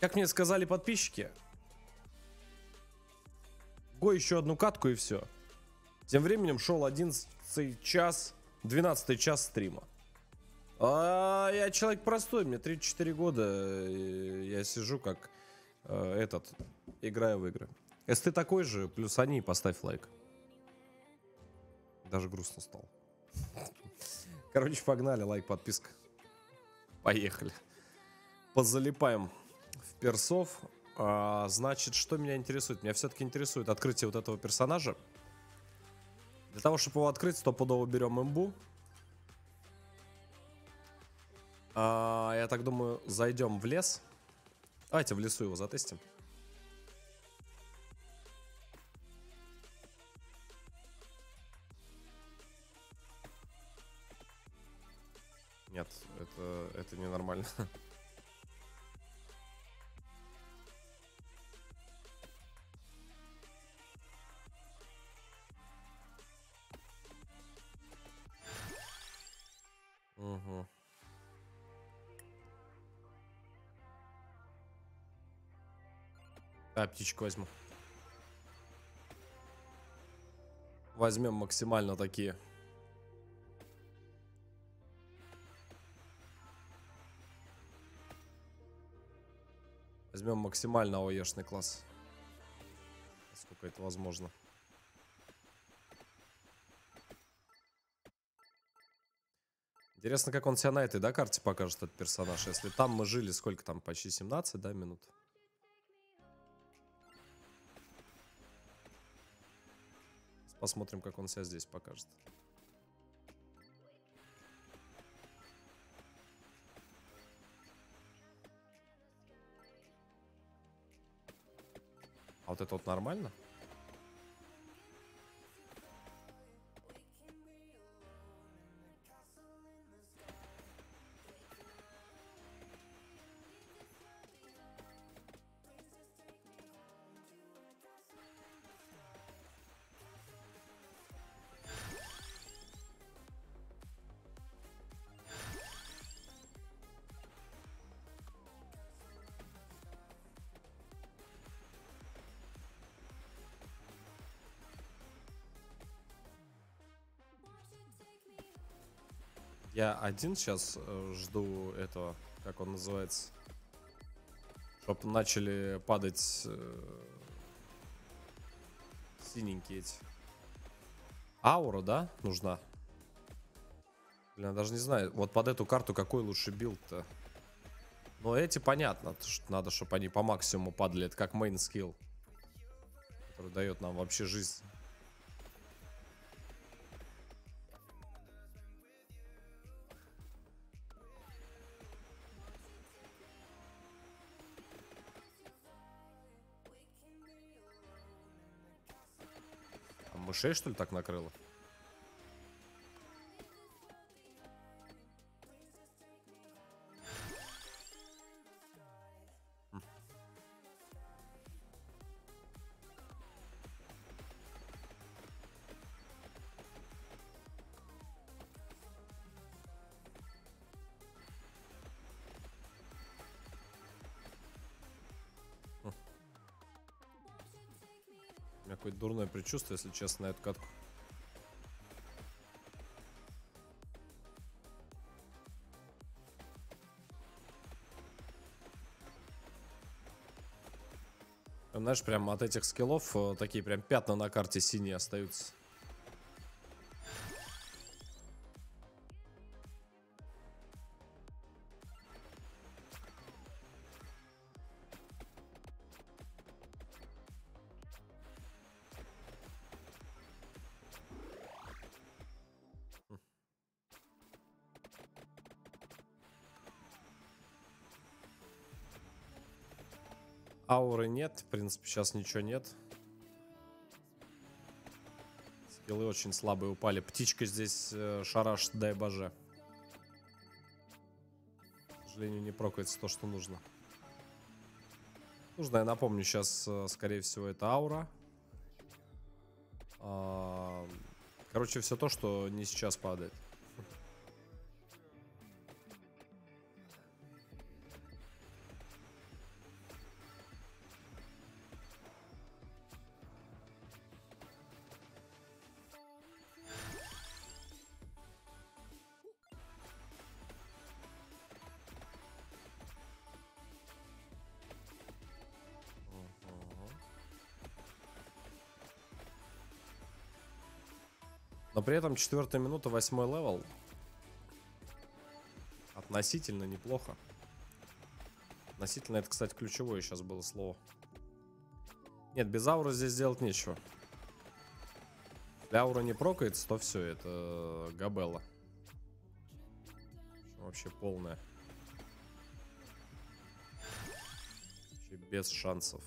Как мне сказали подписчики, го еще одну катку и все. Тем временем шел 11 час, 12 час стрима. А я человек простой, мне 34 года, я сижу как играю в игры. Если ты такой же, плюс они, поставь лайк. Даже грустно стало. Короче, погнали, лайк, подписка. Поехали. Позалипаем в персов. Значит, что меня интересует? Меня все-таки интересует открытие вот этого персонажа. Для того, чтобы его открыть, стопудово берем имбу. Я так думаю, зайдем в лес. Давайте в лесу его затестим. Нет, это ненормально. Угу. Птичку возьму. Возьмем максимально такие. Возьмем максимально ОЕшный класс. Насколько это возможно. Интересно, как он себя на этой, да, карте покажет, этот персонаж. Если там мы жили, сколько там, почти 17, да, минут. Посмотрим, как он себя здесь покажет. А вот это вот нормально? Я один сейчас жду этого, как он называется, чтобы начали падать синенькие эти. Аура, да, нужна? Блин, я даже не знаю, вот под эту карту какой лучше билд-то. Но эти понятно, что надо, чтобы они по максимуму падали. Это как мейн скилл, который дает нам вообще жизнь. А мышей, что ли, так накрыло? У меня какое-то дурное предчувствие, если честно, на эту катку. Знаешь, прям от этих скиллов такие прям пятна на карте синие остаются. Ауры нет, в принципе, сейчас ничего нет. Скиллы очень слабые упали. Птичка здесь шараш, дай боже. К сожалению, не прокается то, что нужно. Нужно, я напомню, сейчас, скорее всего, это аура. Короче, все то, что не сейчас падает. Но при этом 4-я минута, 8-й левел. Относительно неплохо. Относительно, это, кстати, ключевое сейчас было слово. Нет, без ауры здесь делать нечего. Если аура не прокается, то все, это габелла. Вообще полная. Вообще без шансов.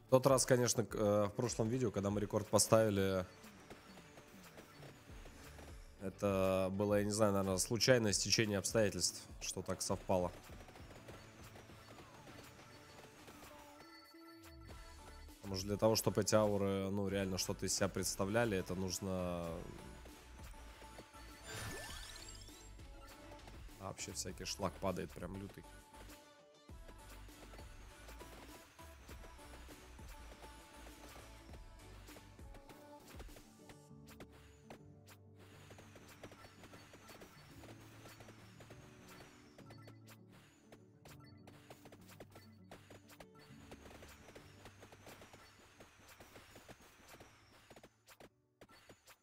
В тот раз, конечно, в прошлом видео, когда мы рекорд поставили, это было, я не знаю, наверное, случайное стечение обстоятельств, что так совпало. Потому что для того, чтобы эти ауры, ну, реально что-то из себя представляли, это нужно... А вообще всякий шлак падает прям лютый.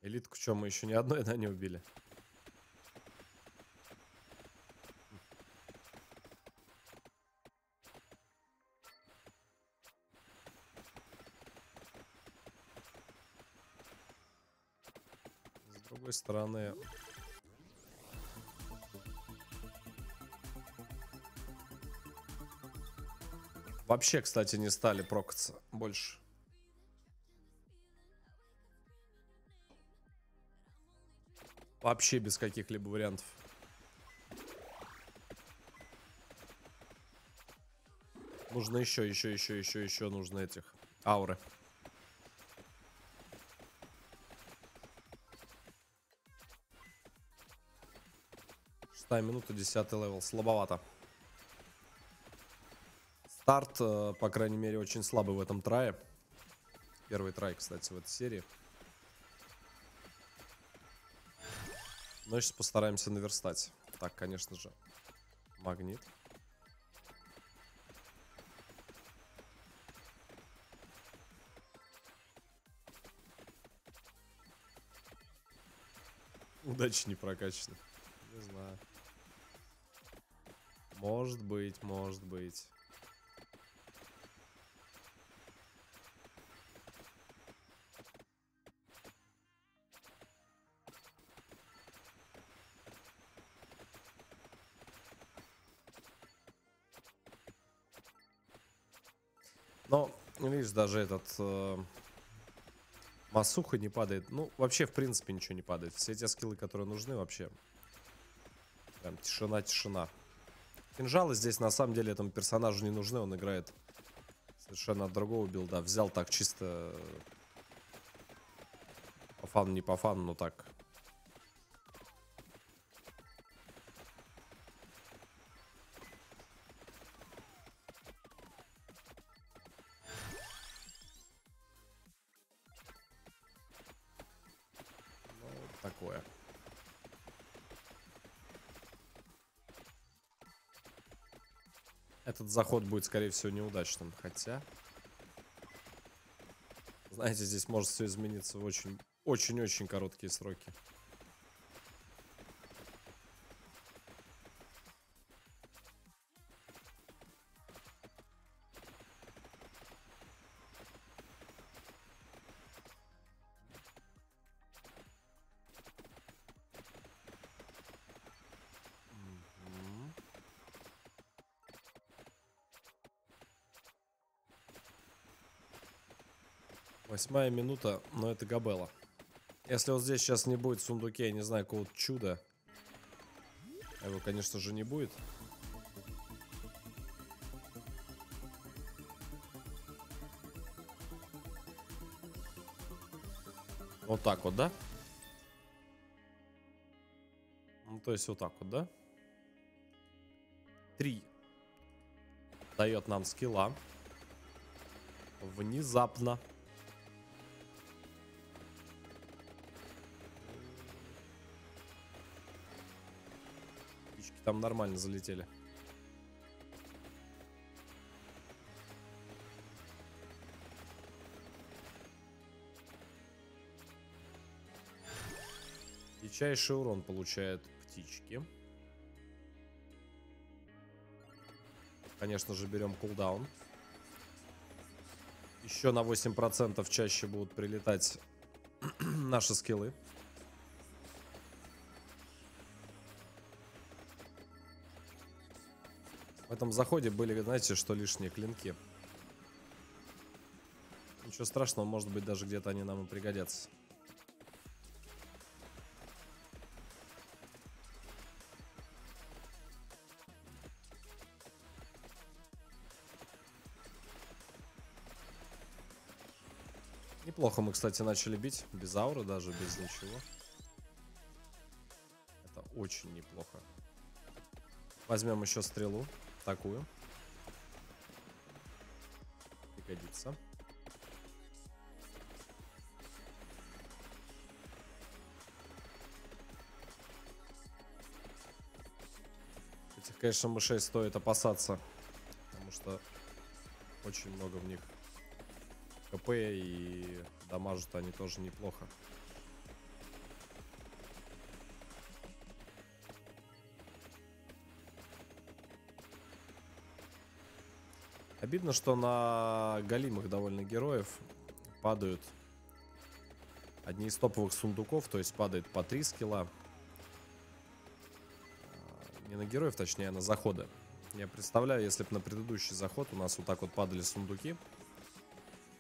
Элитку, что, мы еще ни одной, да, не убили? С другой стороны... Вообще, кстати, не стали прокаться больше. Вообще без каких-либо вариантов. Нужно еще нужно этих ауры. Шестая минута, 10-й левел. Слабовато. Старт, по крайней мере, очень слабый в этом трае. Первый трай, кстати, в этой серии. Но сейчас постараемся наверстать. Так, конечно же, магнит. Удачи не прокачаны. Не знаю. Может быть, может быть. Но, видишь, даже этот Масуха не падает. Ну, вообще, в принципе, ничего не падает. Все те скиллы, которые нужны, вообще. Прям тишина. Кинжалы здесь, на самом деле, этому персонажу не нужны. Он играет совершенно от другого билда. Взял так чисто... По фану, не по фану, но так. Такое. Этот заход будет, скорее всего, неудачным. Хотя... Знаете, здесь может все измениться в очень-очень короткие сроки. Восьмая минута, но это габелла. Если вот здесь сейчас не будет в сундуке, я не знаю, какого-то чуда. Его, конечно же, не будет. Вот так вот, да? Ну, то есть вот так вот, да? 3 дает нам скилла. Внезапно. Там нормально залетели. Дичайший урон получают птички. Конечно же, берем кулдаун. Еще на 8% чаще будут прилетать наши скиллы. В этом заходе были, знаете, что лишние клинки. Ничего страшного, может быть, даже где-то они нам и пригодятся. Неплохо мы, кстати, начали бить. Без ауры даже, без ничего. Это очень неплохо. Возьмем еще стрелу. Такую. Пригодится. Этих, конечно, мышей стоит опасаться. Потому что очень много в них КП, и дамажат они тоже неплохо. Обидно, что на голимых довольно героев падают одни из топовых сундуков, то есть падает по 3 скилла. Не на героев, точнее, а на заходы. Я представляю, если бы на предыдущий заход у нас вот так вот падали сундуки,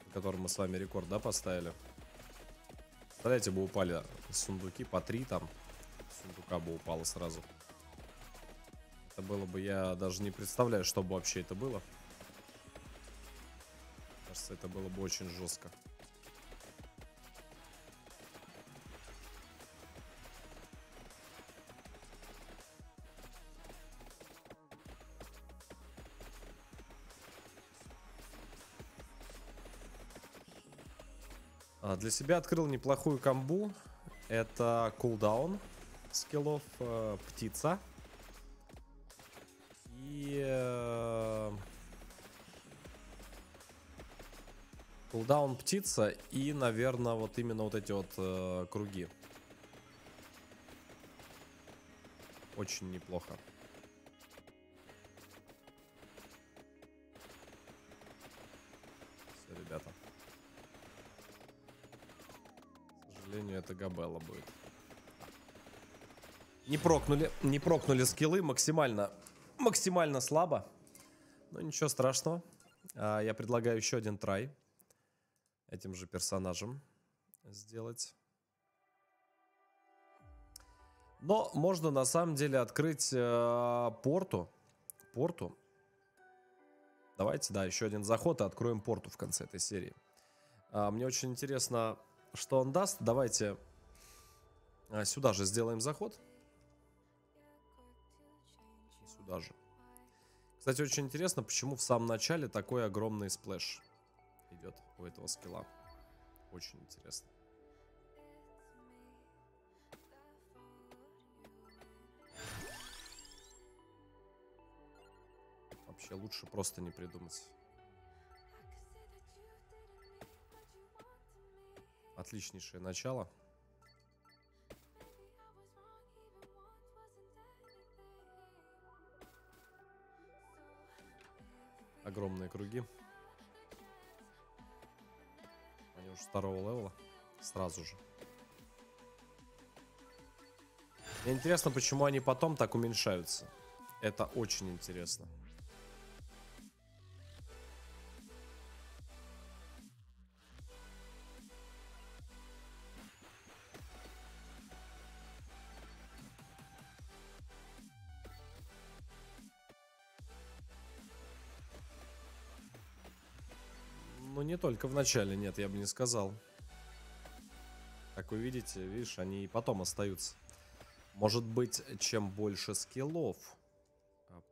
на котором мы с вами рекорд, да, поставили. Представляете, бы упали сундуки по 3 там. Сундука бы упало сразу. Это было бы, я даже не представляю, что бы вообще это было. Кажется, это было бы очень жестко. Для себя открыл неплохую комбу. Это кулдаун скиллов, птица. И кулдаун птица и, наверное, вот именно вот эти вот круги. Очень неплохо. Все, ребята. К сожалению, это Габелла будет. Не прокнули скиллы максимально слабо. Но ничего страшного. Я предлагаю еще один трай этим же персонажем сделать. Но можно на самом деле открыть порту. Давайте, да, еще один заход и откроем порту в конце этой серии. Мне очень интересно, что он даст. Давайте сюда же сделаем заход. Сюда же. Кстати, очень интересно, почему в самом начале такой огромный сплэш идет у этого скилла. Очень интересно. Вообще лучше просто не придумать. Отличнейшее начало. Огромные круги. Они уже второго левела. Сразу же. Мне интересно, почему они потом так уменьшаются. Это очень интересно. Ну, не только в начале, нет, я бы не сказал. Как вы видите, видишь, они и потом остаются. Может быть, чем больше скиллов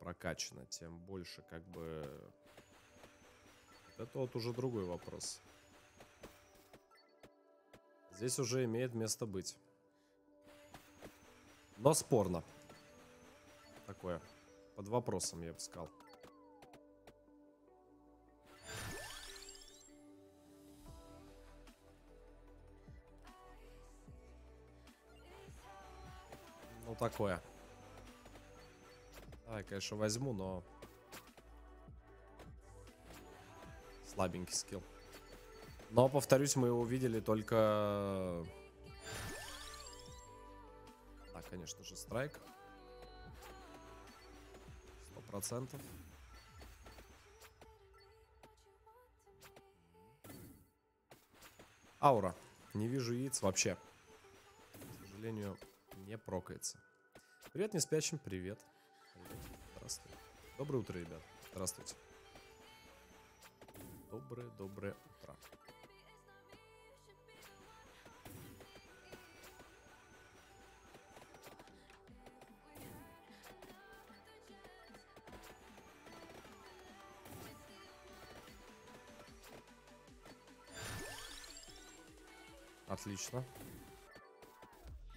прокачано, тем больше как бы... Это вот уже другой вопрос. Здесь уже имеет место быть. Но спорно. такое. Под вопросом, я бы сказал. Ну, такое. Давай, конечно, возьму, но... Слабенький скилл. Но, повторюсь, мы его увидели только... Да, конечно же, страйк. 100%. Аура. Не вижу яиц вообще. К сожалению, не прокается. Привет, не спящим. Привет. Привет. Здравствуй. Доброе утро, ребят. Здравствуйте. Доброе утро. Отлично.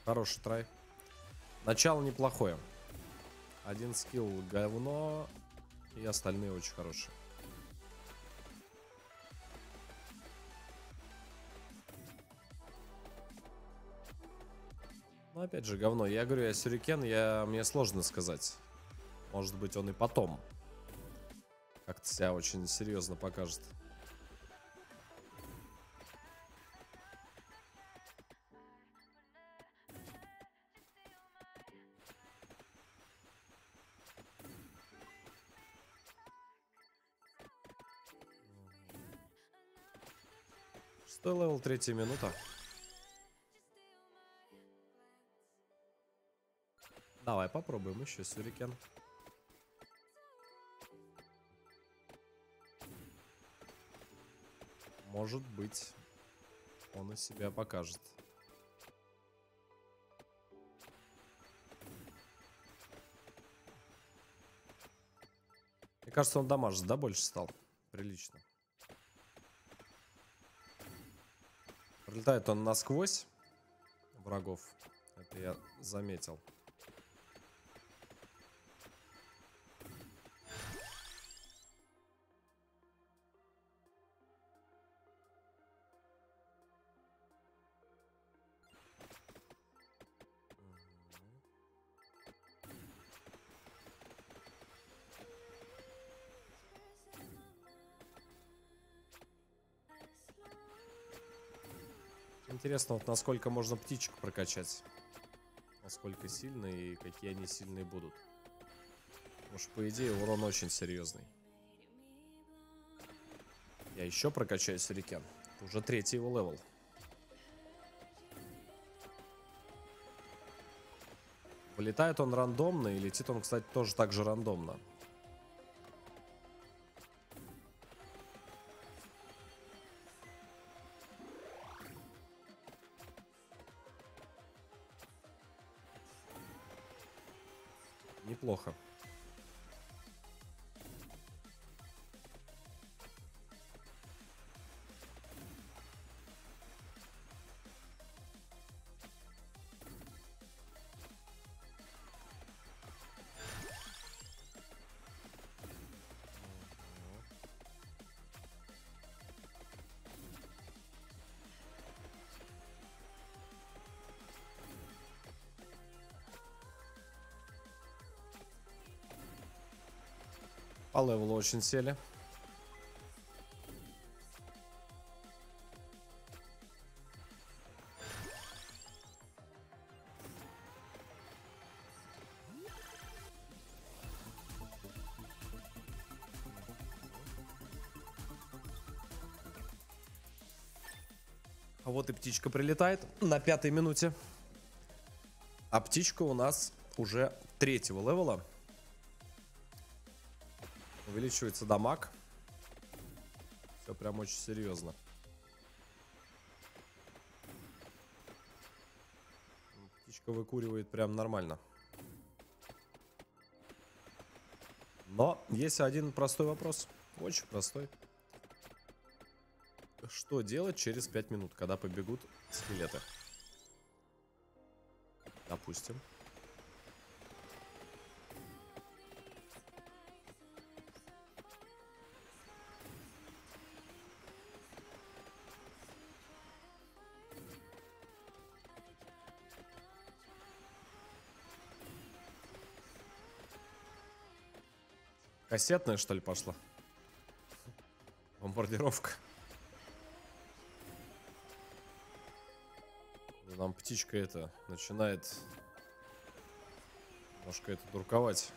Хороший трай. Начало неплохое. Один скилл говно. И остальные очень хорошие. Но опять же говно. Я говорю, я сюрикен, мне сложно сказать. Может быть, он и потом как-то себя очень серьезно покажет. Шестой левел, 3-я минута. Давай попробуем еще сюрикен. Может быть, он из себя покажет. Мне кажется, он дамажит, да, больше стал? Прилично. Пролетает он насквозь врагов. Это я заметил. Интересно, вот насколько можно птичек прокачать. Насколько сильные и какие они сильные будут. Потому что, по идее, урон очень серьезный. Я еще прокачаю сюрикен. Это уже 3-й его левел. Вылетает он рандомно, и летит он, кстати, тоже так же рандомно. Неплохо. По левелу очень сели. А вот и птичка прилетает на 5-й минуте. А птичка у нас уже 3-го левела. Увеличивается дамаг. Все прям очень серьезно. Птичка выкуривает прям нормально. Но есть один простой вопрос. Очень простой. Что делать через 5 минут, когда побегут скелеты? Допустим. Кассетная, что ли, пошла? Бомбардировка. Нам птичка это начинает немножко это дурковать.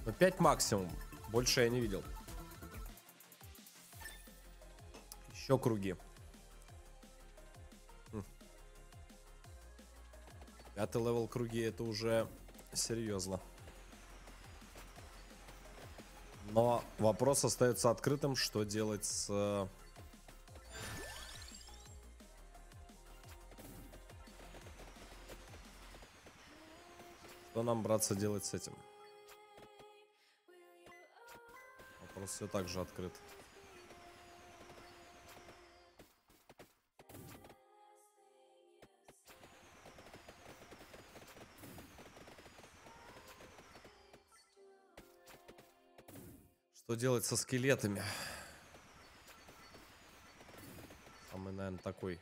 Ну, 5 максимум. Больше я не видел. Еще круги. 5-й левел круги, это уже серьезно. Но вопрос остается открытым, что делать с... Что нам, братцы, делать с этим? Вопрос все так же открыт. Что делать со скелетами? Самый, наверное, такой.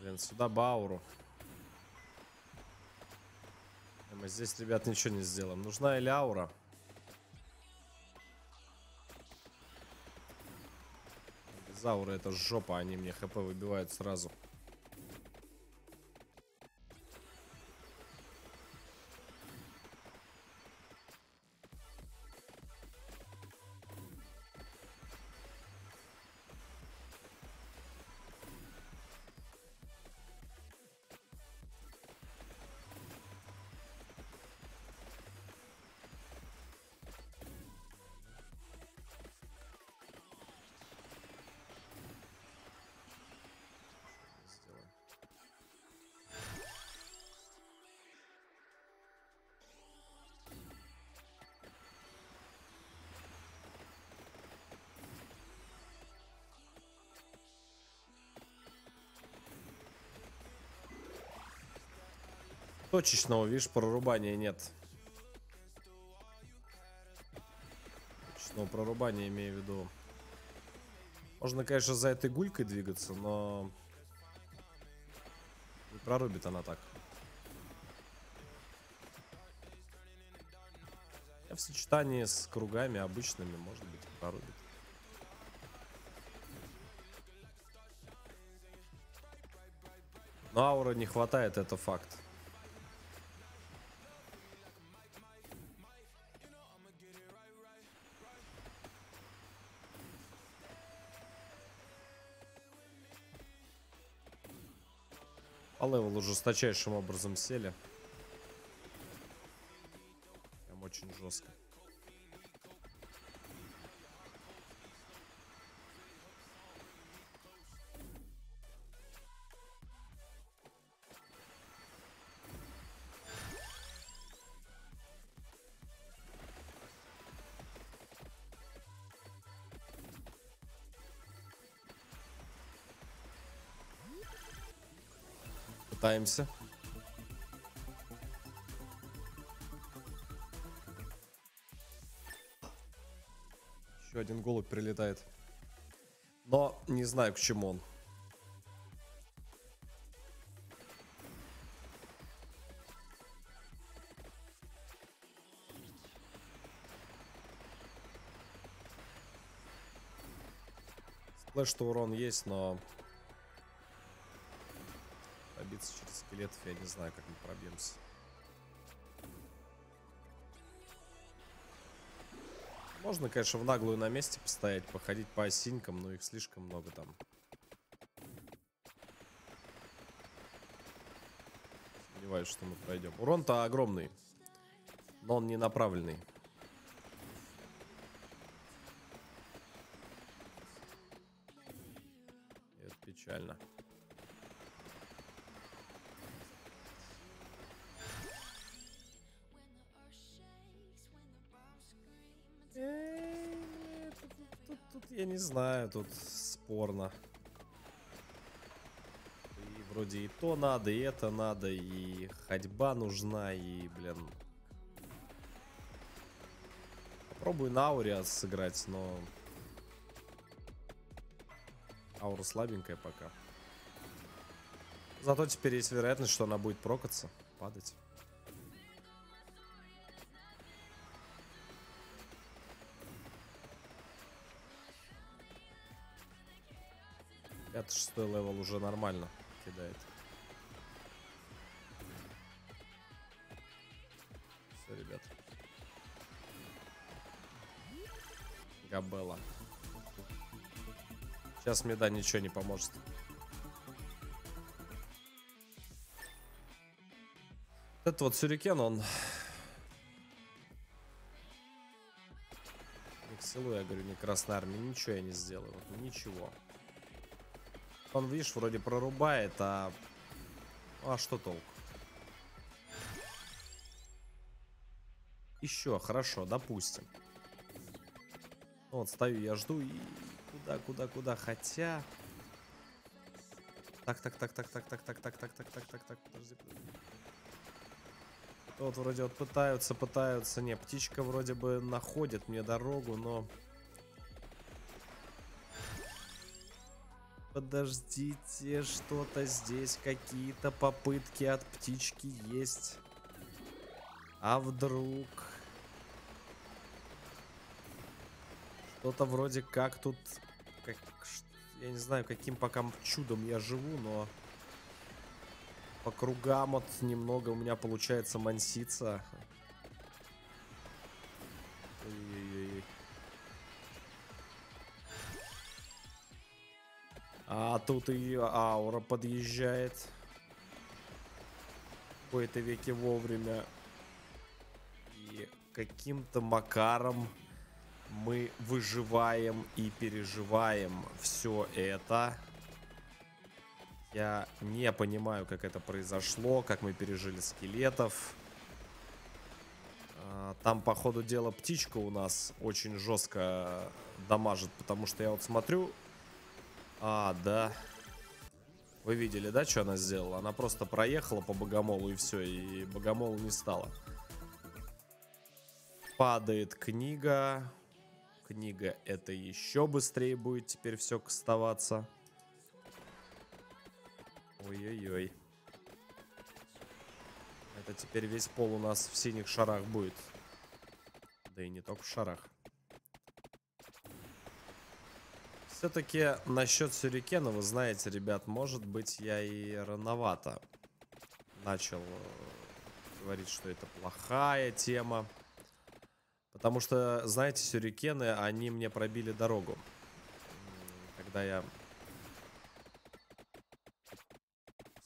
Блин, сюда Бауру. Мы здесь, ребят, ничего не сделаем. Нужна или аура? Без ауры это жопа, они мне хп выбивают сразу. Точечного, видишь, прорубания нет. Точечного прорубания, имею в виду. Можно, конечно, за этой гулькой двигаться, но... Не прорубит она так. А в сочетании с кругами обычными, может быть, прорубит. Но ауры не хватает, это факт. По левелу жесточайшим образом сели. Прям очень жестко. Пытаемся. Еще один голубь прилетает. Но не знаю, к чему он. Сплэш-то урон есть, но... Пробиться через скелетов я не знаю, как мы пробьемся. Можно, конечно, в наглую на месте постоять, походить по осинкам, но их слишком много там. сомневаюсь, что мы пройдем. Урон-то огромный, но он не направленный. Это печально. Тут я не знаю, тут спорно. И вроде и то надо, и это надо, и ходьба нужна, и, блин. Попробую на ауре сыграть, но аура слабенькая пока. Зато теперь есть вероятность, что она будет прокаться, падать. Это 6-й левел уже нормально кидает. Все, ребят. Габелла. Сейчас мне, да, ничего не поможет. Этот вот сюрикен, он... Не к селу, я говорю, не к Красной Армии. Ничего я не сделаю. Вот, ничего. Он, видишь, вроде прорубает, а что толку? Еще, хорошо, допустим. Вот, стою, я жду и... Куда? Хотя... Так, подожди. Вот вроде вот пытаются. Не, птичка вроде бы находит мне дорогу, но... Подождите, что-то здесь, какие-то попытки от птички есть. А вдруг... Что-то вроде как тут... я не знаю, каким пока чудом я живу, но... По кругам вот немного у меня получается манситься. Ой-ой-ой. А тут и аура подъезжает. В кои-то веки вовремя. И каким-то макаром мы выживаем и переживаем все это. Я не понимаю, как это произошло, как мы пережили скелетов. Там, по ходу дела, птичка у нас очень жестко дамажит, потому что я вот смотрю... да. Вы видели, да, что она сделала? Она просто проехала по богомолу и все, и богомолу не стало. Падает книга. Книга это еще быстрее будет теперь все кастоваться. Ой-ой-ой. Это теперь весь пол у нас в синих шарах будет. Да и не только в шарах. Все-таки насчет сюрикена, вы знаете, ребят, может быть, я и рановато начал говорить, что это плохая тема. Потому что, знаете, сюрикены, они мне пробили дорогу. Когда я...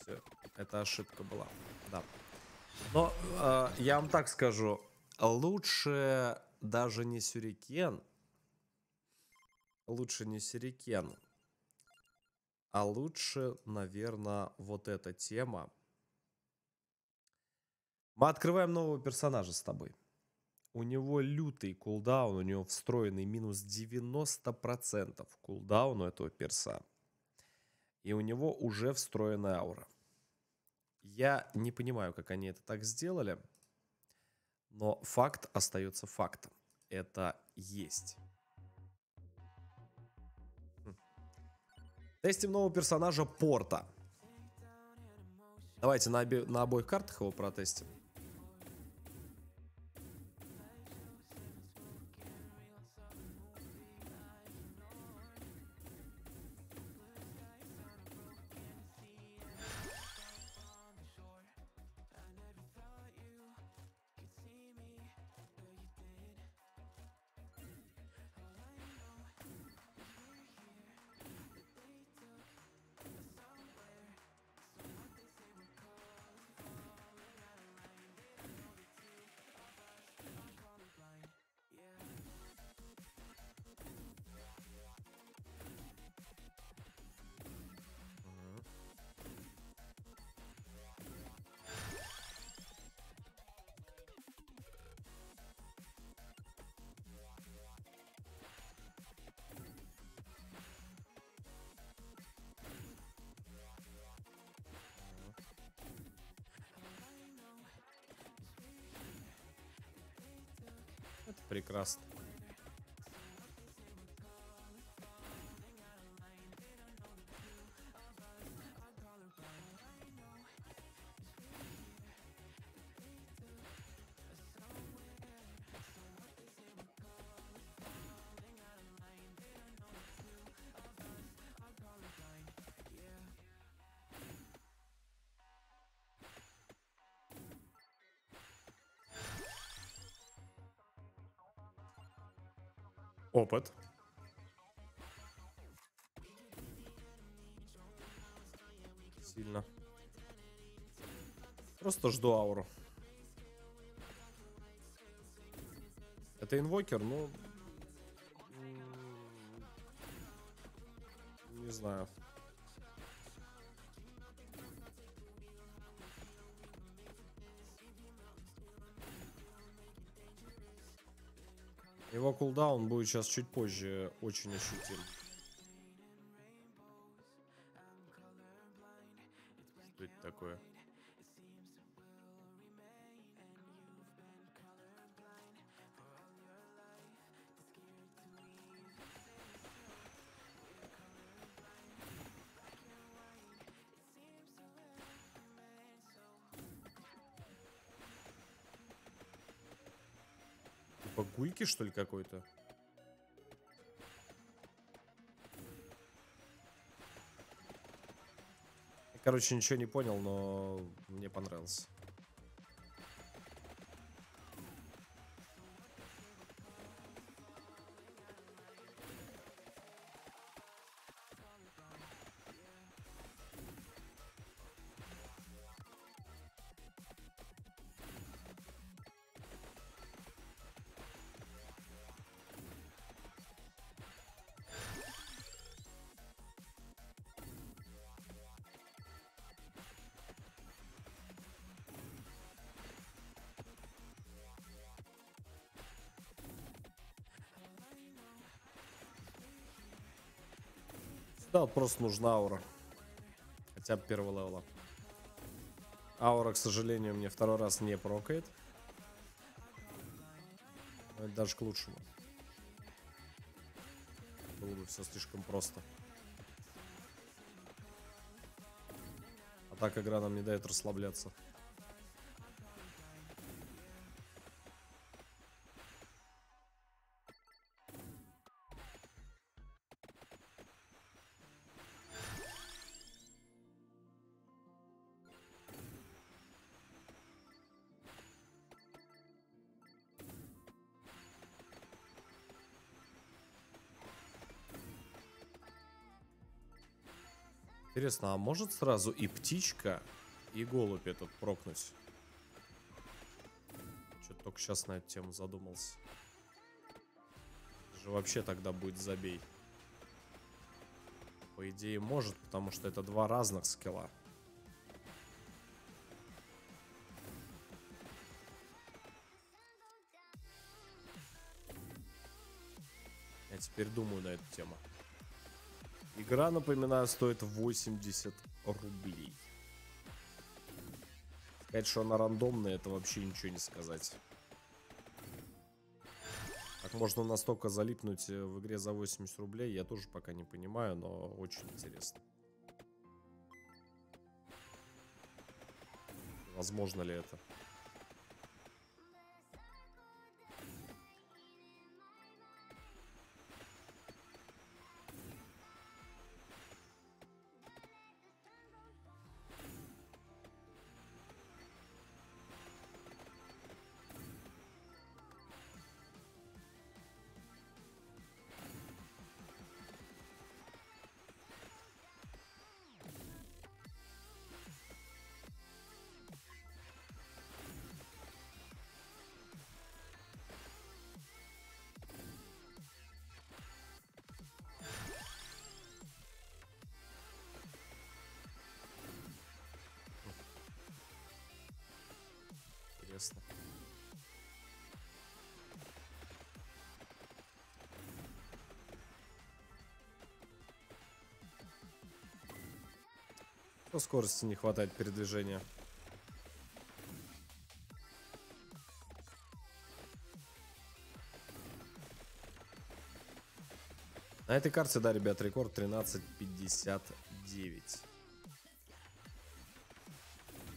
Все, это ошибка была, да. Но я вам так скажу, лучше даже не сюрикен, а лучше, наверное, вот эта тема. Мы открываем нового персонажа с тобой. У него лютый кулдаун, у него встроенный минус 90% кулдаун у этого перса. И у него уже встроенная аура. Я не понимаю, как они это так сделали, но факт остается фактом. Это есть. Тестим нового персонажа Порта. Давайте на обоих картах его протестим. Прекрасно. Опыт. Сильно. Просто жду ауру. Это инвокер, ну... Не знаю. Его кулдаун будет сейчас чуть позже очень ощутим. Что это такое? Типа гульки, что ли, какой-то? Короче, ничего не понял, но мне понравился. Да, вот просто нужна аура. Хотя бы первого левела. Аура, к сожалению, мне второй раз не прокает. Но это даже к лучшему. Было бы все слишком просто. А так игра нам не дает расслабляться. Интересно, а может сразу и птичка, и голубь этот прокнуть? Что-то только сейчас на эту тему задумался. Это же вообще тогда будет забей. По идее может, потому что это два разных скилла. Я теперь думаю на эту тему. Игра, напоминаю, стоит 80 рублей. Сказать, что она рандомная, это вообще ничего не сказать. Как можно настолько залипнуть в игре за 80 рублей, я тоже пока не понимаю, но очень интересно. Возможно ли это? Интересно. По скорости не хватает передвижения. На этой карте, да, ребят, рекорд 13:59.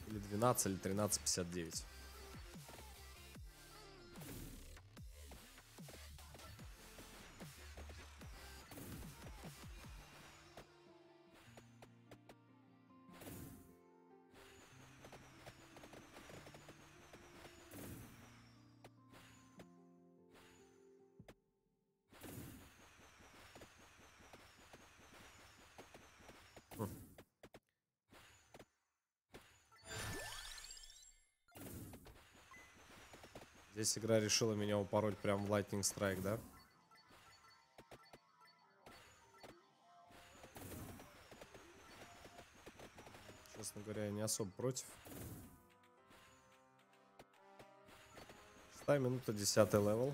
Или 12, или 13:59. Здесь игра решила меня упороть прям в Lightning Strike, да? Честно говоря, я не особо против. 6 минута, 10 левел.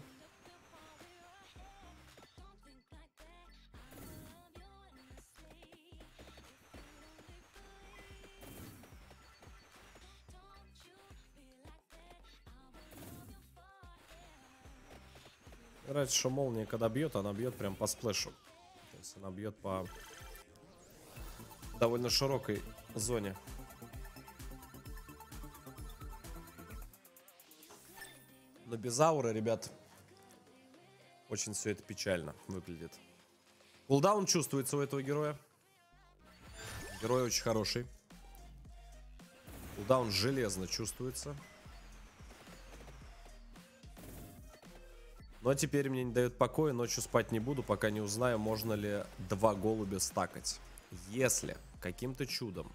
Нравится, что молния, когда бьет, она бьет прям по сплэшу. То есть она бьет по довольно широкой зоне. Но без ауры, ребят, очень все это печально выглядит. Кулдаун чувствуется у этого героя. Герой очень хороший. Кулдаун железно чувствуется. Но теперь мне не дает покоя, ночью спать не буду, пока не узнаю, можно ли 2 голубя стакать. Если каким-то чудом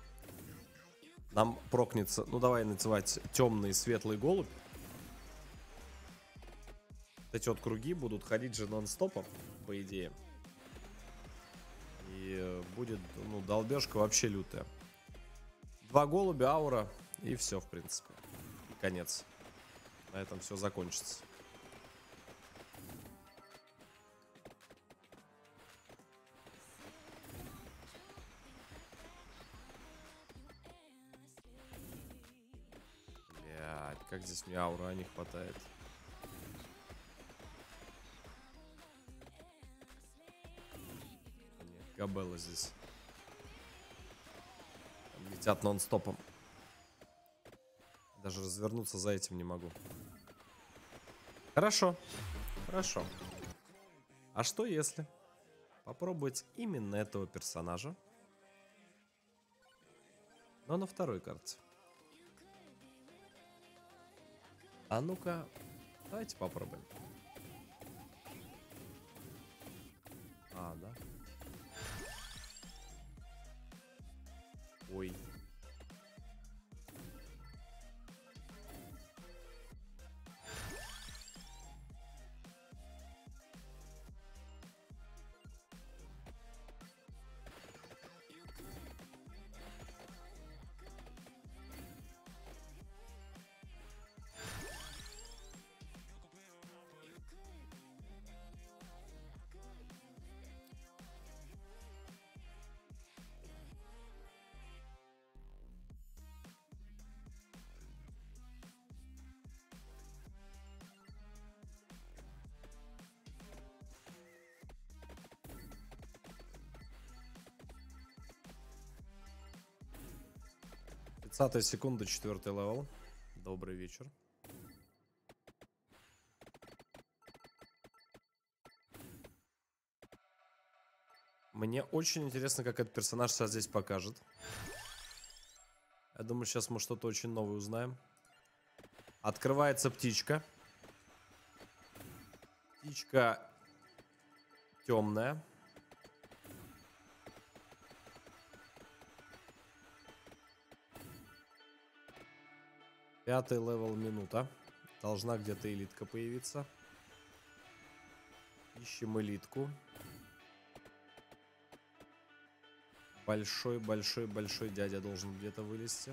нам прокнется, ну давай называть темный и светлый голубь, эти вот круги будут ходить же нон-стопом, по идее. И будет, ну, долбежка вообще лютая. 2 голубя, аура, и все, в принципе. И конец. На этом все закончится. Блядь, как здесь мне аура не хватает. Нет, Габелла здесь. Там летят нон-стопом. Даже развернуться за этим не могу. Хорошо. Хорошо. А что если попробовать именно этого персонажа, но на второй карте? А ну-ка, давайте попробуем. А, да. Ой. Тридцатая секунда, 4-й левел. Добрый вечер. Мне очень интересно, как этот персонаж себя здесь покажет. Я думаю, сейчас мы что-то очень новое узнаем. Открывается птичка. Птичка темная. Пятый левел, минута. Должна где-то элитка появиться. Ищем элитку. Большой дядя должен где-то вылезти.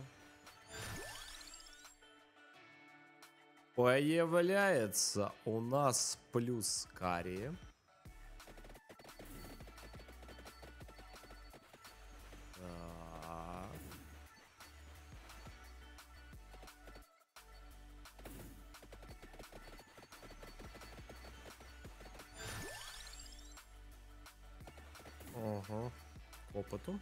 Появляется у нас плюс карри. Так. Ага. К опыту.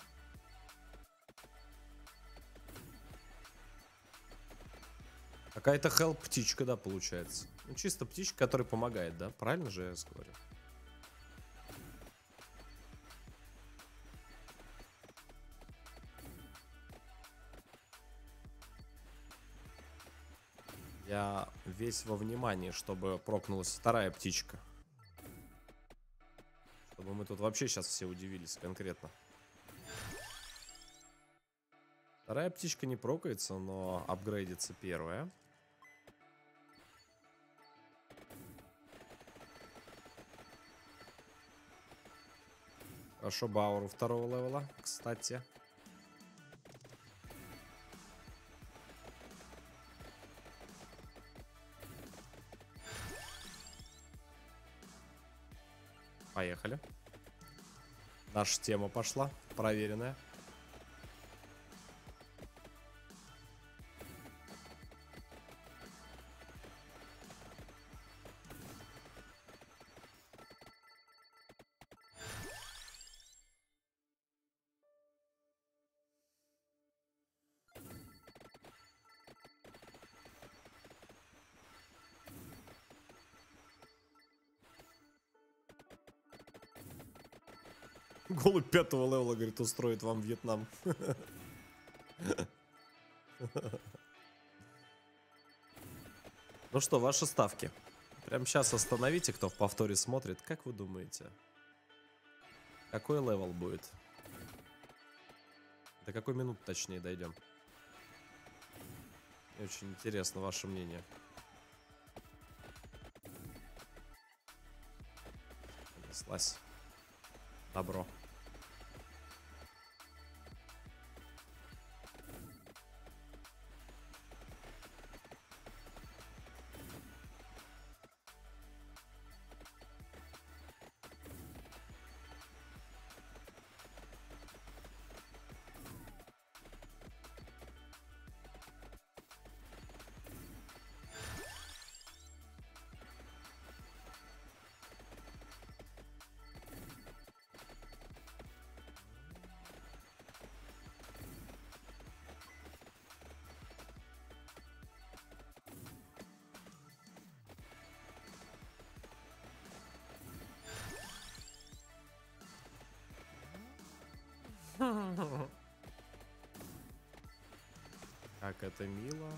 Какая-то хелп птичка, да, получается. Ну, чисто птичка, которая помогает, да? Правильно же я говорю? Я весь во внимании, чтобы прокнулась вторая птичка. Чтобы мы тут вообще сейчас все удивились конкретно. Вторая птичка не прокается, но апгрейдится первая. Хорошо, Бауру второго левела, кстати. Поехали. Наша тема пошла, проверенная. Голубь пятого левела, говорит, устроит вам Вьетнам. Ну что, ваши ставки. Прямо сейчас остановите, кто в повторе смотрит. Как вы думаете, какой левел будет? До какой минуты точнее дойдем? Мне очень интересно ваше мнение. Понеслась. Добро. Как это мило.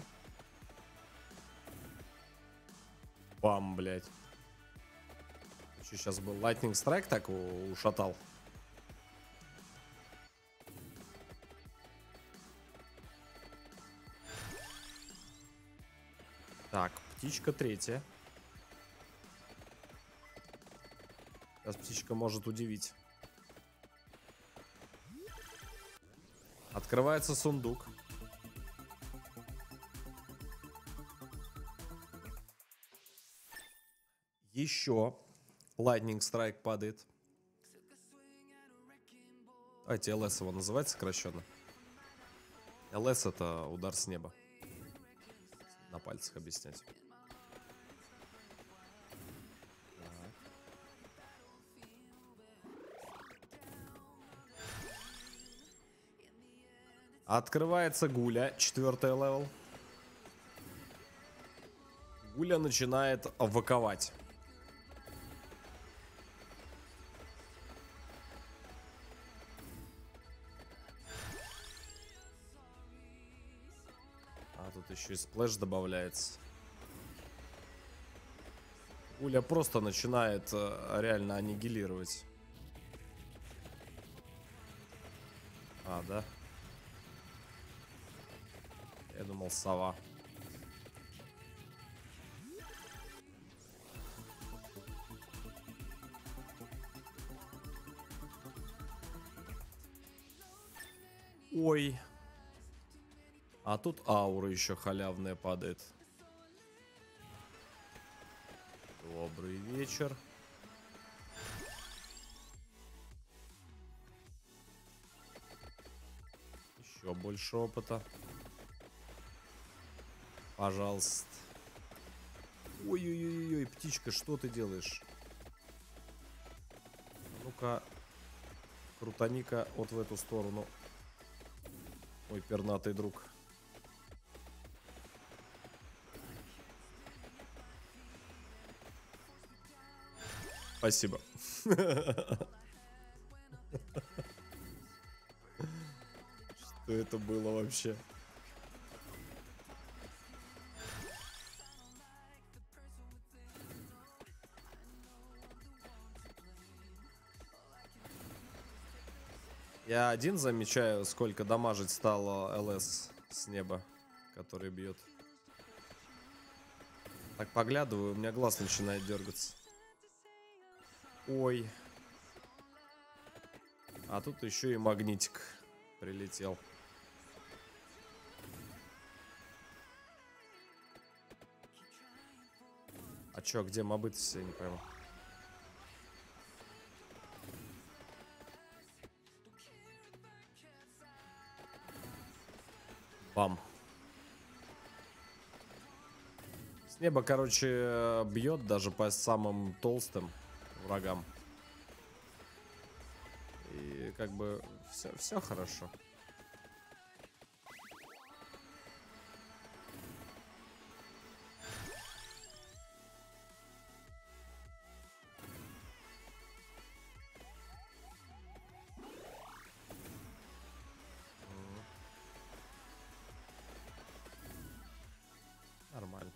Бам, блядь. Что сейчас был? Lightning Strike так ушатал. Так, птичка третья. Сейчас птичка может удивить. Открывается сундук. Еще Lightning Strike падает. Давайте LS его называть сокращенно. LS это удар с неба. На пальцах объяснять. Открывается Гуля, 4-й левел. Гуля начинает воковать. А тут еще и сплэш добавляется. Гуля просто начинает реально аннигилировать. А, да? Я думал, сова. Ой. А тут аура еще халявная падает. Добрый вечер. Еще больше опыта. Пожалуйста. Ой-ой-ой-ой, птичка, что ты делаешь? Ну-ка. Крутаника вот в эту сторону. Мой пернатый друг. Спасибо. Что это было вообще? Я один замечаю, сколько дамажить стало ЛС с неба, который бьет. Так поглядываю, у меня глаз начинает дергаться. Ой. А тут еще и магнитик прилетел. А чё, где мобы-то все, я не пойму. Бам. С неба, короче, бьет даже по самым толстым врагам. И как бы все хорошо. Нормально.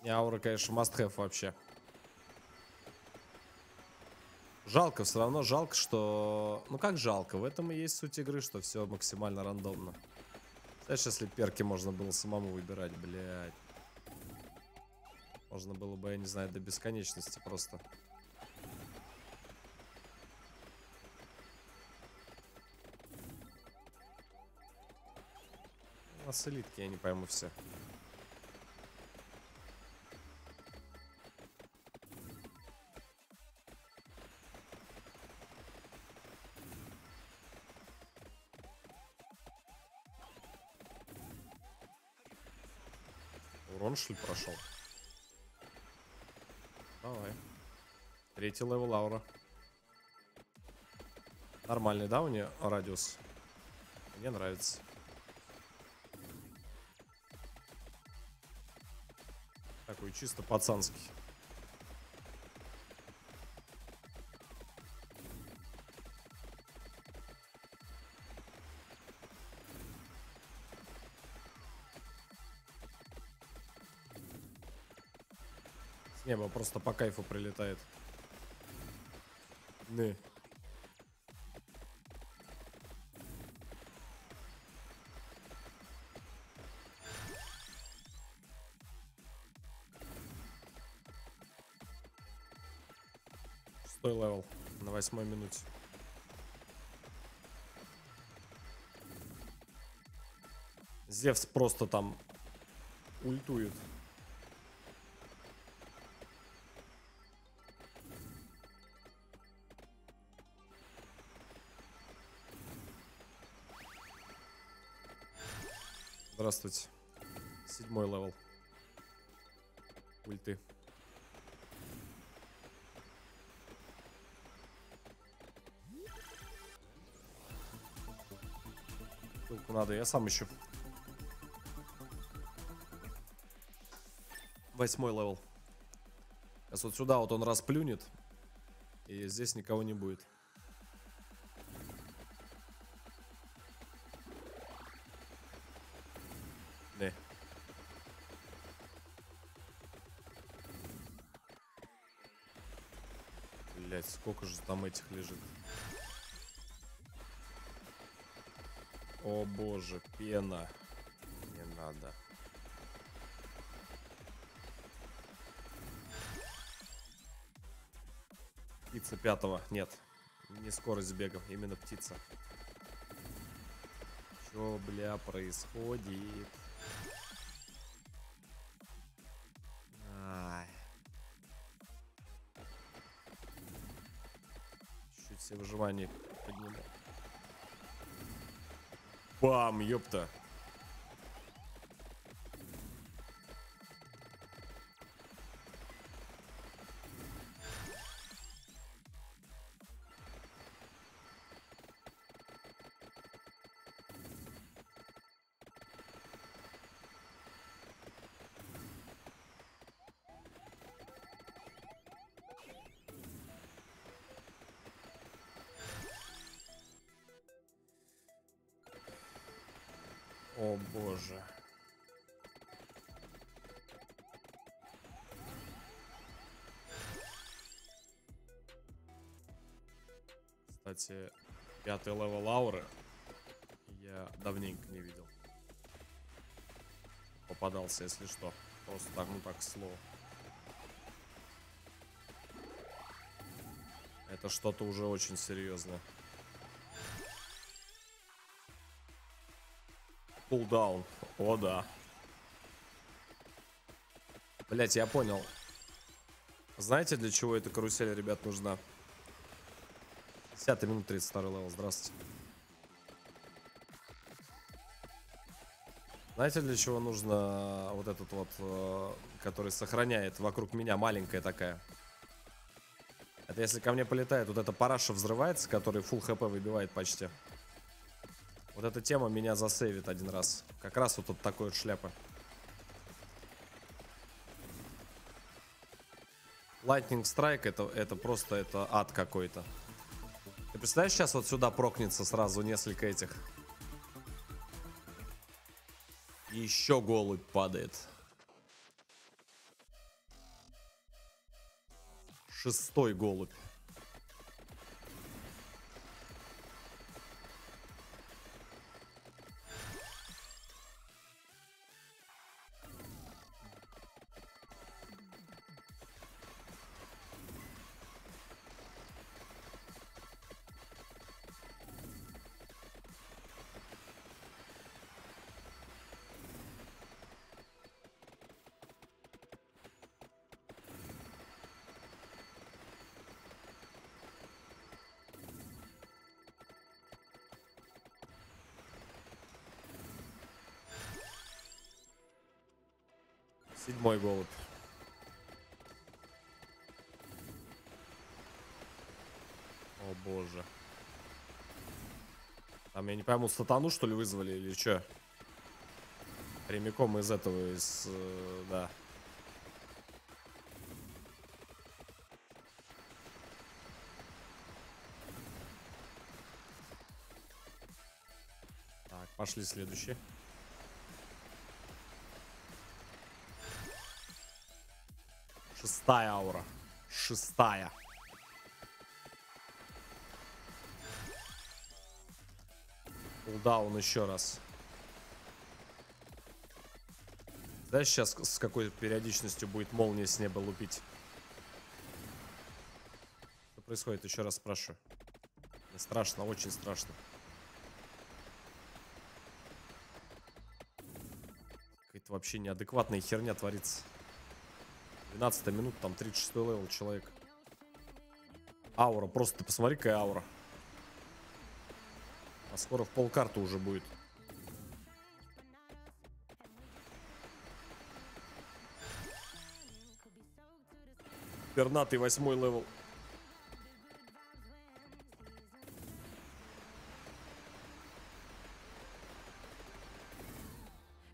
Не, аура, конечно, must have вообще. Жалко, все равно жалко, что... Ну как жалко? В этом и есть суть игры, что все максимально рандомно. Знаешь, если перки можно было самому выбирать, блядь. Можно было бы, я не знаю, до бесконечности просто. У нас элитки, я не пойму все. Урон, что ли, прошел? Давай. 3-й левел аура. Нормальный, да, у нее радиус? Мне нравится. Такой чисто пацанский. С неба просто по кайфу прилетает. Не. Шестой левел на 8-й минуте. Зевс просто там ультует. Здравствуйте. 7-й левел. Ульты. Ссылку надо, я сам ищу. 8-й левел. Сейчас вот сюда вот он расплюнет. И здесь никого не будет. Не. Блять, сколько же там этих лежит. О боже, пена. Не надо. Птица 5-го. Нет. Не скорость бега, именно птица. Чё, бля, происходит? Ай. Чуть-чуть все выживание подниму. Бам, ёпта. О боже. Кстати, 5-й левел ауры я давненько не видел. Попадался, если что. Просто так, ну так, к слову. Это что-то уже очень серьезное. Кулдаун. О, да. Блять, я понял. Знаете, для чего эта карусель, ребят, нужна? 10 минут 32 левел. Здравствуйте. Знаете, для чего нужно вот этот вот, который сохраняет вокруг меня, маленькая такая? Это если ко мне полетает, вот эта параша взрывается, который фулл хп выбивает почти. Вот эта тема меня засейвит один раз. Как раз вот от такой вот шляпы. Lightning Strike это просто это ад какой-то. Ты представляешь, сейчас вот сюда прокнется сразу несколько этих. И еще голубь падает. 6-й голубь. Седьмой голубь. О боже. Там, я не пойму, сатану что ли вызвали или что? Прямиком из этого, да. Так, пошли следующие. Шестая аура. Шестая. Кулдаун еще раз. Знаешь, сейчас с какой периодичностью будет молния с неба лупить? Что происходит? Еще раз спрашиваю. Мне страшно, очень страшно. Какая-то вообще неадекватная херня творится. 12 минут, там 36 левел человек. Аура, просто ты посмотри, какая аура. А скоро в полкарты уже будет. Пернатый 8-й левел.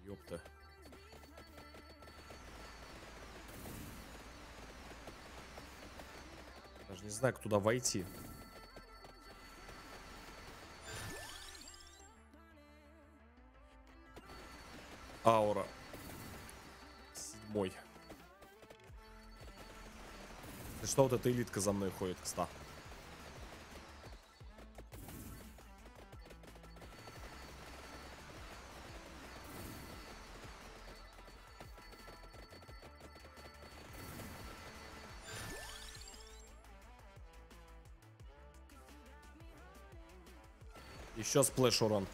Ёпта. Даже не знаю, как туда войти. Аура. 7-й. Что вот эта элитка за мной ходит, кстати. Еще сплэш урон.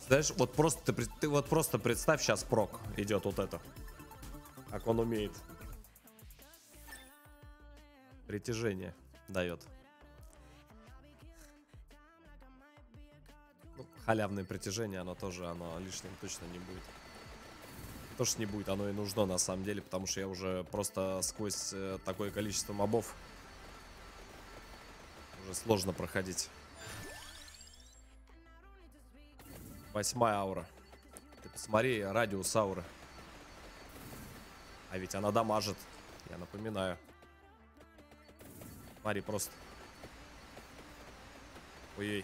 Знаешь, вот просто ты вот просто представь, сейчас прок идет вот это. Как он умеет. Притяжение дает. халявное притяжение, оно тоже, оно лишним точно не будет. То, что не будет, оно и нужно на самом деле, потому что я уже просто сквозь такое количество мобов уже сложно проходить. 8-я аура. Ты посмотри радиус ауры. А ведь она дамажит, я напоминаю. Смотри, просто. Ой-ой.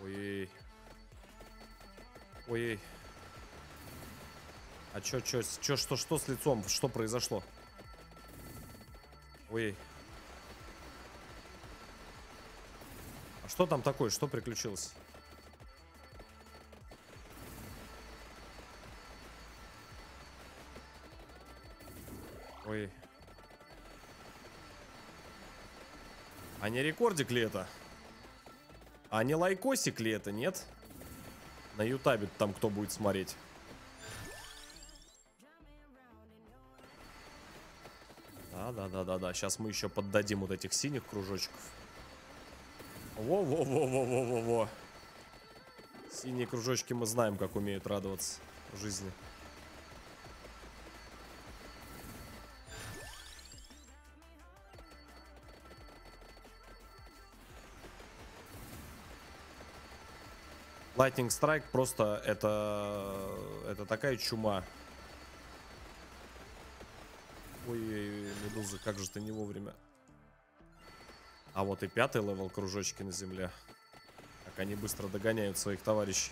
Ой-ой. Ой-ой. А что с лицом? Что произошло? Ой. А что там такое? Что приключилось? Ой. А не рекордик ли это? А не лайкосик ли это, нет? На ютабе там кто будет смотреть? Да. Сейчас мы еще поддадим вот этих синих кружочков. Во-во-во-во-во-во-во. Синие кружочки мы знаем, как умеют радоваться в жизни. Lightning Strike просто это такая чума. Ой, медуза, как же ты не вовремя. А вот и 5-й левел кружочки на земле. Как они быстро догоняют своих товарищей.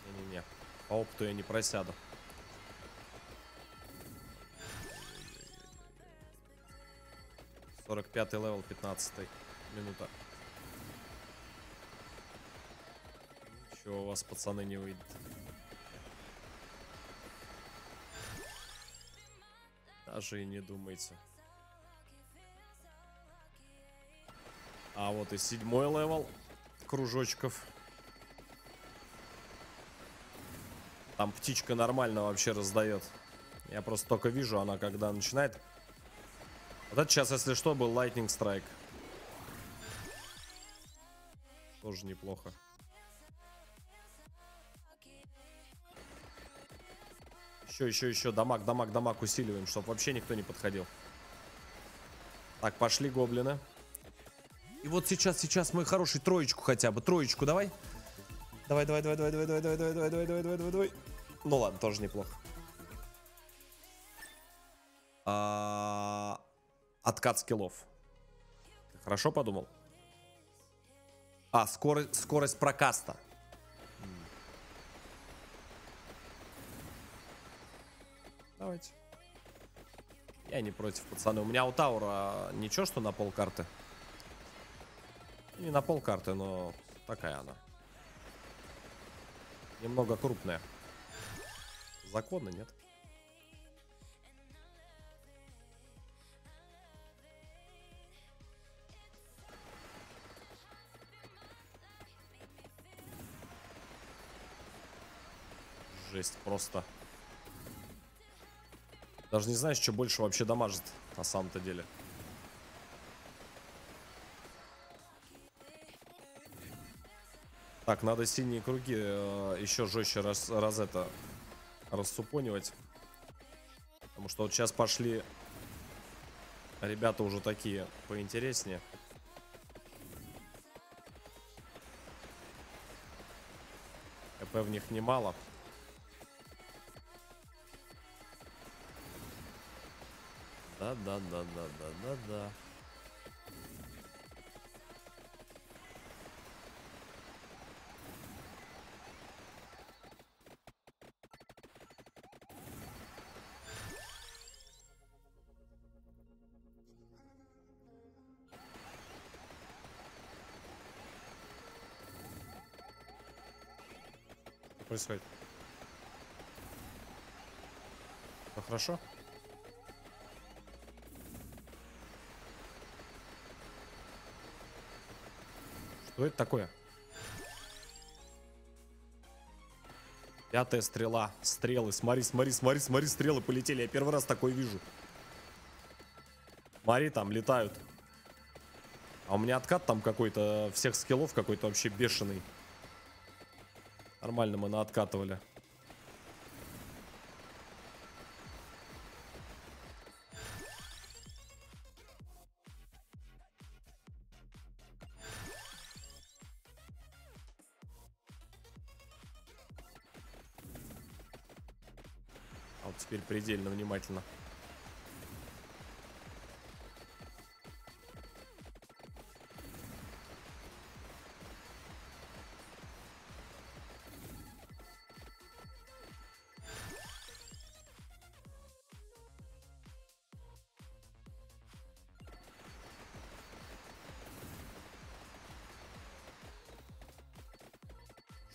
Не-не-не. По опыту я не просяду. — 45-й левел, 15-й минута. Ничего у вас, пацаны, не выйдет. Даже и не думайте. А вот и 7-й левел кружочков. Там птичка нормально вообще раздает. Я просто только вижу, она когда начинает. Вот это сейчас, если что, был Lightning Strike. Тоже неплохо. Еще. Дамаг усиливаем, чтобы вообще никто не подходил. Так, пошли гоблины. И вот сейчас, мой хороший, троечку хотя бы. Троечку давай. Давай. Ну ладно, тоже неплохо. Откат скиллов. Ты хорошо подумал? Скорость прокаста. Давайте. Я не против, пацаны. У меня у Таура ничего, что на полкарты. Не на полкарты, но такая она. Немного крупная. Законно, нет? Жесть просто. Даже не знаешь, что больше вообще дамажит на самом-то деле. Так, надо синие круги еще жестче рассупонивать. Потому что вот сейчас пошли ребята уже такие поинтереснее. КП в них немало. Да. Что происходит? Все хорошо? Что это такое? Пятая стрела. Стрелы. Смотри, смотри, смотри, смотри, стрелы полетели. Я первый раз такое вижу. Смотри, там летают. А у меня откат там какой-то, всех скиллов какой-то вообще бешеный. Нормально мы наоткатывали. А вот теперь предельно внимательно.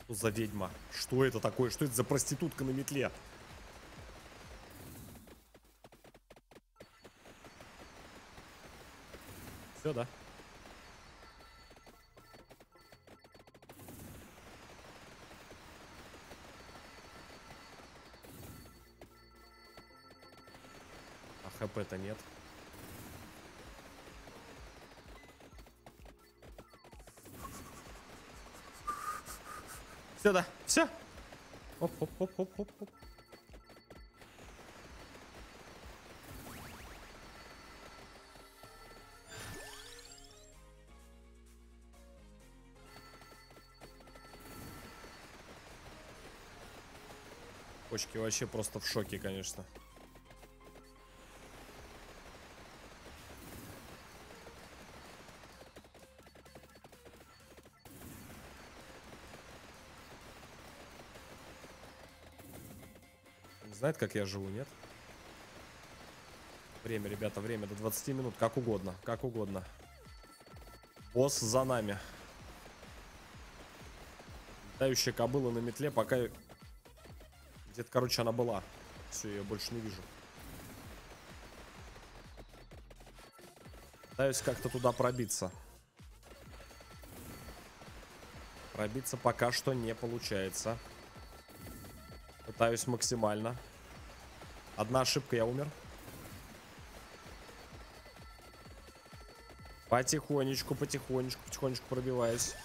Что за ведьма? Что это такое? Что это за проститутка на метле? Все, да? А хп-то нет. Все, да, все. Оп-оп-оп-оп-оп-оп. Почки вообще просто в шоке, конечно. Не знает, как я живу, нет? Время, ребята, время до 20 минут. Как угодно, как угодно. Босс за нами. Летающая кобыла на метле, пока... Где-то, короче, она была. Все, я ее больше не вижу. Пытаюсь как-то туда пробиться. Пробиться пока что не получается. Пытаюсь максимально. Одна ошибка, я умер. Потихонечку, потихонечку, потихонечку пробиваюсь.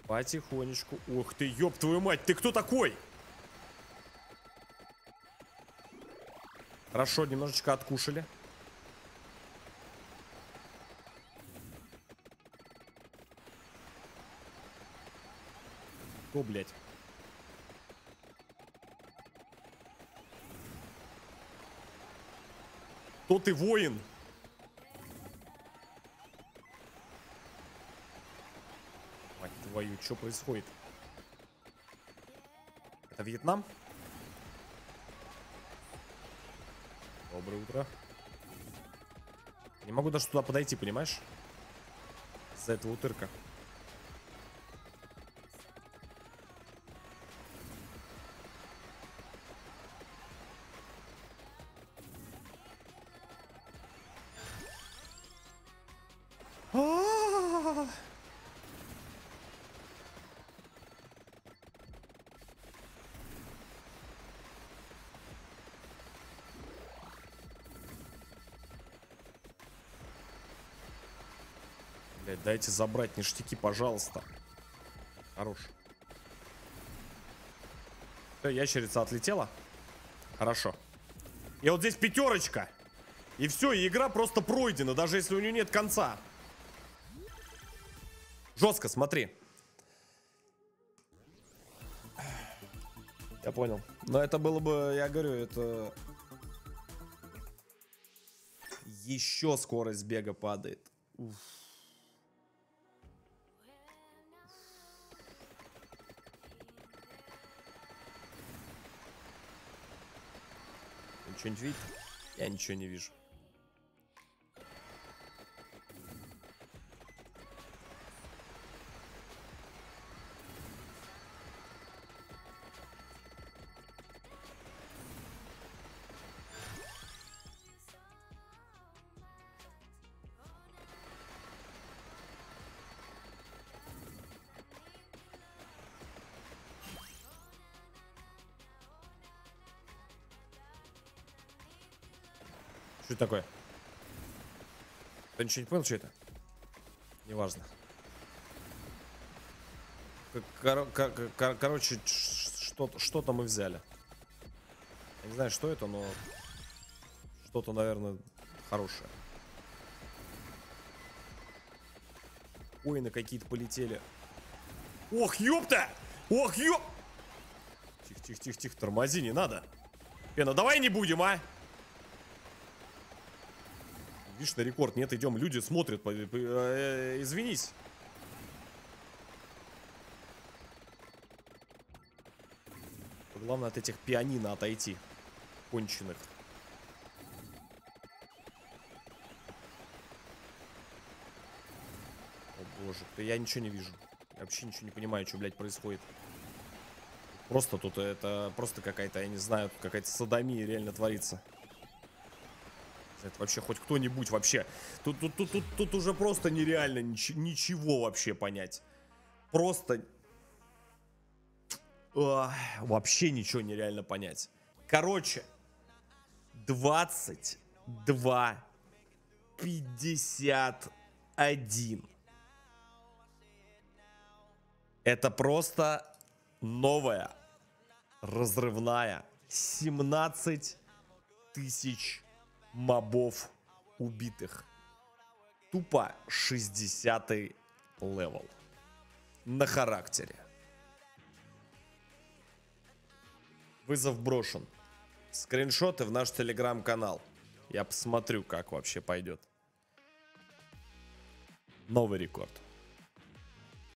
Потихонечку. Ух ты, ёб твою мать, ты кто такой? Хорошо, немножечко откушали. Кто, блядь? Кто ты, воин? Мать твою, что происходит? Это Вьетнам? Доброе утро. Не могу даже туда подойти, понимаешь? Из-за этого утырка. Блядь, дайте забрать ништяки, пожалуйста. Хорош. Все, ящерица отлетела. Хорошо. И вот здесь пятерочка. И все, и игра просто пройдена, даже если у нее нет конца. Жестко, смотри. Я понял. Но это было бы, я говорю, это... Еще скорость бега падает. Уф. Вы что-нибудь видите? Я ничего не вижу. Что это такое? Ты ничего не понял, что это? Неважно. Короче, что-то мы взяли. Я не знаю, что это, но что-то, наверное, хорошее. Коины какие-то полетели. Ох, ёпта! Ох, ёп! Тихо, тормози, не надо. Пена, давай не будем, а! Видишь, на рекорд. Нет, идем, люди смотрят. Извинись. Главное от этих пианино отойти. Конченых. О боже, да я ничего не вижу. Я вообще ничего не понимаю, что, блядь, происходит. Просто тут это просто какая-то, я не знаю, какая-то содомия реально творится. Это вообще хоть кто-нибудь вообще. Тут уже просто нереально ничего вообще понять. Просто вообще ничего нереально понять. Короче, 22:51. Это просто новая разрывная. 17 тысяч мобов убитых. Тупо 60-й левел. На характере. Вызов брошен. Скриншоты в наш телеграм-канал. Я посмотрю, как вообще пойдет. Новый рекорд.